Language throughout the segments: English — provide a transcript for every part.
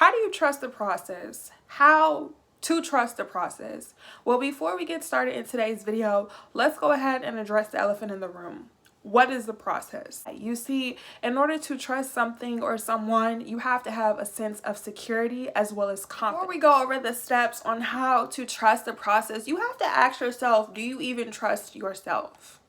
How do you trust the process? How to trust the process? Well, before we get started in today's video, let's go ahead and address the elephant in the room. What is the process? You see, in order to trust something or someone, you have to have a sense of security as well as confidence. Before we go over the steps on how to trust the process, you have to ask yourself, do you even trust yourself?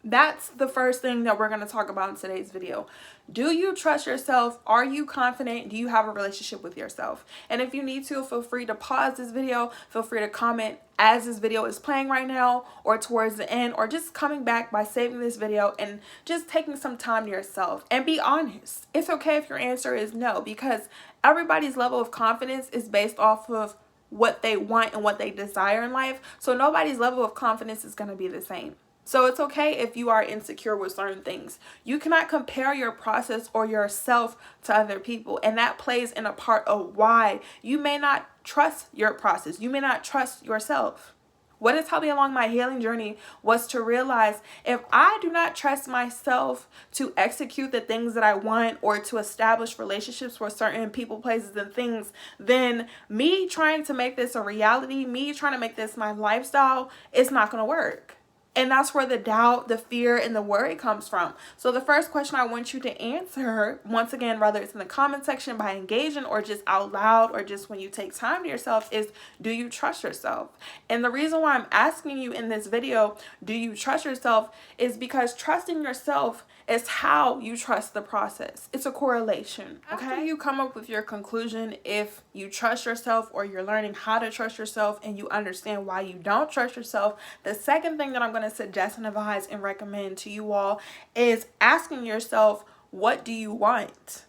That's the first thing that we're going to talk about in today's video. Do you trust yourself? Are you confident? Do you have a relationship with yourself? And if you need to, feel free to pause this video. Feel free to comment as this video is playing right now or towards the end, or just coming back by saving this video and just taking some time to yourself and be honest. It's okay if your answer is no, because everybody's level of confidence is based off of what they want and what they desire in life. So nobody's level of confidence is going to be the same. So it's okay if you are insecure with certain things. You cannot compare your process or yourself to other people. And that plays in a part of why you may not trust your process. You may not trust yourself. What has helped me along my healing journey was to realize if I do not trust myself to execute the things that I want or to establish relationships with certain people, places, and things, then me trying to make this a reality, me trying to make this my lifestyle, it's not going to work. And that's where the doubt, the fear, and the worry comes from. So the first question I want you to answer, once again, whether it's in the comment section by engaging or just out loud or just when you take time to yourself, is do you trust yourself? And the reason why I'm asking you in this video, do you trust yourself, is because trusting yourself is how you trust the process. It's a correlation. Okay? After you come up with your conclusion, if you trust yourself or you're learning how to trust yourself and you understand why you don't trust yourself, the second thing that I'm going to suggest and advise and recommend to you all is asking yourself, what do you want?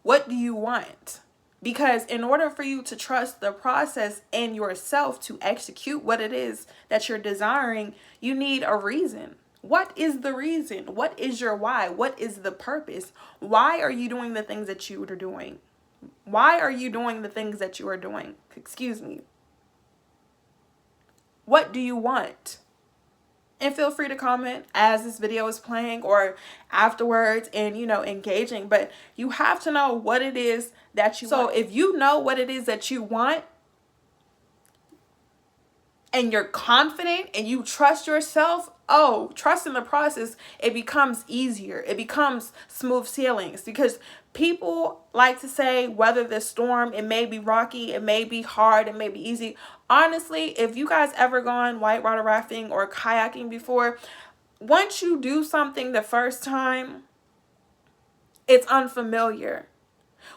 What do you want? Because in order for you to trust the process and yourself to execute what it is that you're desiring, you need a reason. What is the reason? What is your why? What is the purpose? Why are you doing the things that you are doing? Why are you doing the things that you are doing? Excuse me. What do you want? And feel free to comment as this video is playing or afterwards and, engaging. But you have to know what it is that you want. So if you know what it is that you want, and you're confident and you trust yourself, trusting the process, it becomes easier. It becomes smooth sailings, because people like to say, weather the storm, it may be rocky, it may be hard, it may be easy. Honestly, if you guys ever gone whitewater rafting or kayaking before, once you do something the first time, it's unfamiliar.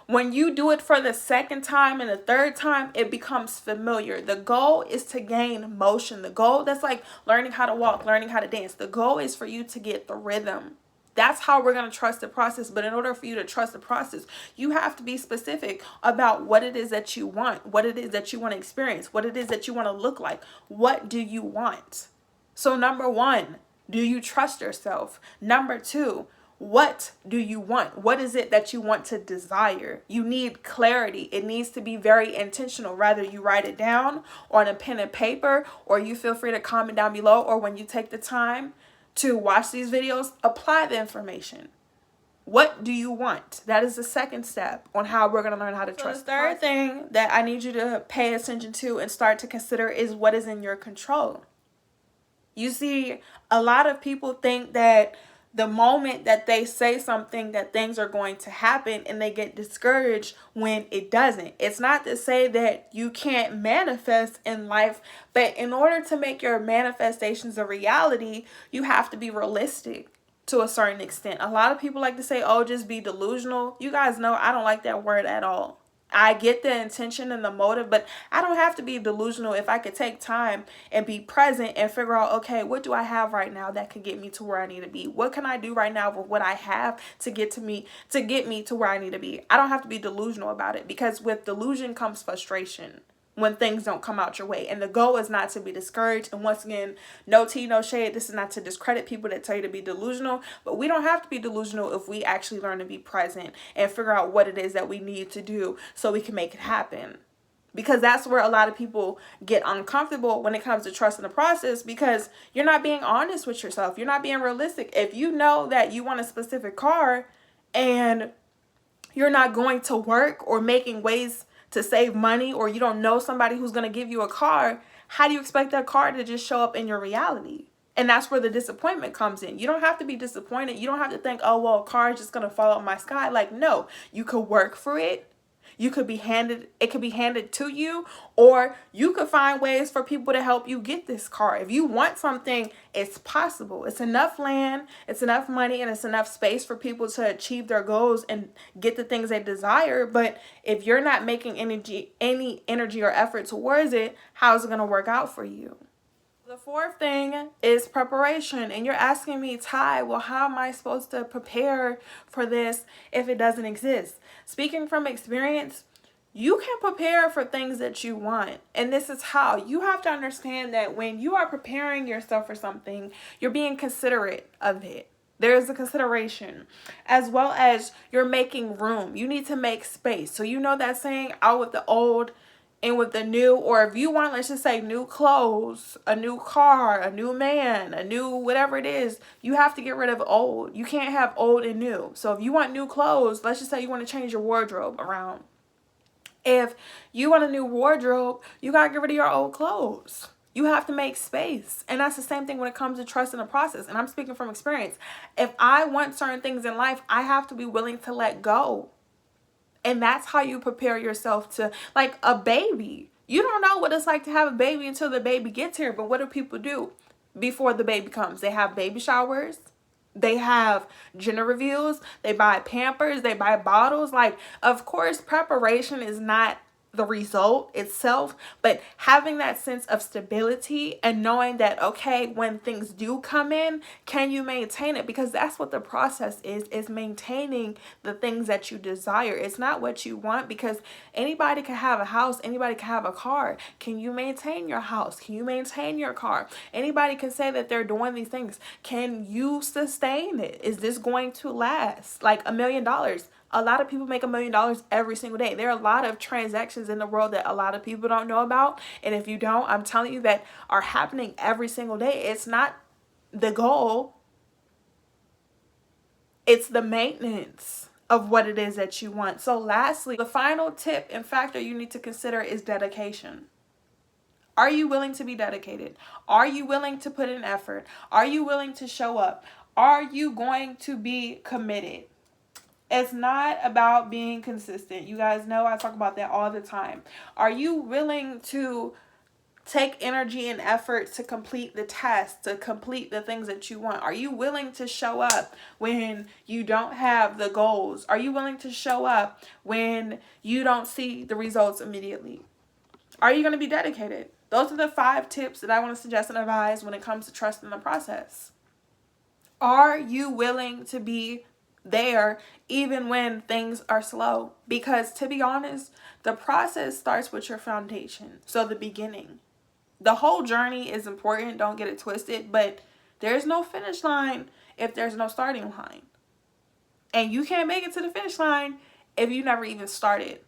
When you do it for the second time and the third time, it becomes familiar. The goal is to gain motion. The goal, that's like learning how to walk, learning how to dance. The goal is for you to get the rhythm. That's how we're going to trust the process. But in order for you to trust the process, you have to be specific about what it is that you want, what it is that you want to experience, what it is that you want to look like. What do you want? So number one, do you trust yourself? Number two, what do you want? What is it that you want to desire? You need clarity. It needs to be very intentional. Rather you write it down on a pen and paper, or you feel free to comment down below, or when you take the time to watch these videos, apply the information. What do you want? That is the second step on how we're going to learn how to trust. The third thing that I need you to pay attention to and start to consider is what is in your control. You see, a lot of people think that the moment that they say something that things are going to happen, and they get discouraged when it doesn't. It's not to say that you can't manifest in life, but in order to make your manifestations a reality, you have to be realistic to a certain extent. A lot of people like to say, just be delusional. You guys know I don't like that word at all. I get the intention and the motive, but I don't have to be delusional if I could take time and be present and figure out, okay, what do I have right now that could get me to where I need to be? What can I do right now with what I have to get me to where I need to be? I don't have to be delusional about it, because with delusion comes frustration when things don't come out your way. And the goal is not to be discouraged. And once again, no tea, no shade. This is not to discredit people that tell you to be delusional, but we don't have to be delusional if we actually learn to be present and figure out what it is that we need to do so we can make it happen. Because that's where a lot of people get uncomfortable when it comes to trusting the process, because you're not being honest with yourself. You're not being realistic. If you know that you want a specific car and you're not going to work or making ways to save money, or you don't know somebody who's going to give you a car, how do you expect that car to just show up in your reality? And that's where the disappointment comes in. You don't have to be disappointed. You don't have to think, oh, well, a car is just going to fall out of my sky. Like, no, you could work for it. You could be handed, it could be handed to you, or you could find ways for people to help you get this car. If you want something, it's possible. It's enough land, it's enough money, and it's enough space for people to achieve their goals and get the things they desire. But if you're not making any energy or effort towards it, how's it going to work out for you? The fourth thing is preparation. And you're asking me, Ty, well, how am I supposed to prepare for this if it doesn't exist? Speaking from experience, you can prepare for things that you want. And this is how. You have to understand that when you are preparing yourself for something, you're being considerate of it. There is a consideration, as well as you're making room. You need to make space. So you know that saying, out with the old, and with the new, or if you want, let's just say new clothes, a new car, a new man, a new whatever it is, you have to get rid of old. You can't have old and new. So if you want new clothes, let's just say you want to change your wardrobe around. If you want a new wardrobe, you got to get rid of your old clothes. You have to make space. And that's the same thing when it comes to trust in the process. And I'm speaking from experience. If I want certain things in life, I have to be willing to let go. And that's how you prepare yourself to, like a baby. You don't know what it's like to have a baby until the baby gets here. But what do people do before the baby comes? They have baby showers. They have gender reveals. They buy Pampers. They buy bottles. Like, of course, preparation is not the result itself, but having that sense of stability and knowing that, okay, when things do come in, can you maintain it? Because that's what the process is maintaining the things that you desire. It's not what you want, because anybody can have a house, anybody can have a car. Can you maintain your house? Can you maintain your car? Anybody can say that they're doing these things. Can you sustain it? Is this going to last? Like $1 million. A lot of people make $1 million every single day. There are a lot of transactions in the world that a lot of people don't know about. And if you don't, I'm telling you, that are happening every single day. It's not the goal. It's the maintenance of what it is that you want. So lastly, the final tip and factor you need to consider is dedication. Are you willing to be dedicated? Are you willing to put in effort? Are you willing to show up? Are you going to be committed? It's not about being consistent. You guys know I talk about that all the time. Are you willing to take energy and effort to complete the task, to complete the things that you want? Are you willing to show up when you don't have the goals? Are you willing to show up when you don't see the results immediately? Are you going to be dedicated? Those are the 5 tips that I want to suggest and advise when it comes to trusting the process. Are you willing to be there even when things are slow? Because to be honest, the process starts with your foundation. So the beginning. The whole journey is important, don't get it twisted, but there's no finish line if there's no starting line. And you can't make it to the finish line if you never even started.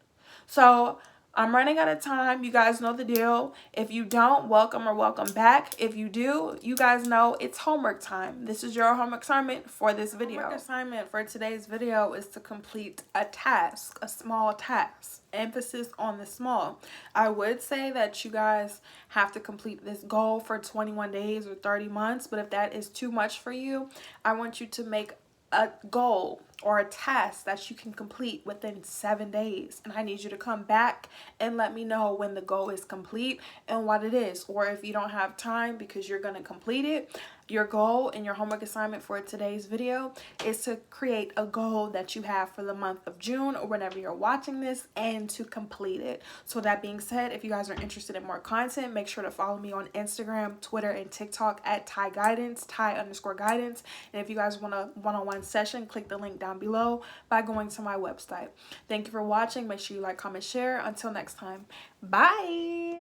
So I'm running out of time. You guys know the deal. If you don't, welcome or welcome back. If you do, you guys know it's homework time. This is your homework assignment for this video. Homework assignment for today's video is to complete a task, a small task. Emphasis on the small. I would say that you guys have to complete this goal for 21 days or 30 months. But if that is too much for you, I want you to make a goal or a task that you can complete within 7 days. And I need you to come back and let me know when the goal is complete and what it is. Or if you don't have time because you're going to complete it, your goal and your homework assignment for today's video is to create a goal that you have for the month of June or whenever you're watching this, and to complete it. So that being said, if you guys are interested in more content, make sure to follow me on Instagram, Twitter, and TikTok at Ty Guidance, Ty_Guidance. And if you guys want a one-on-one session, click the link down below by going to my website. Thank you for watching. Make sure you like, comment, share. Until next time, bye.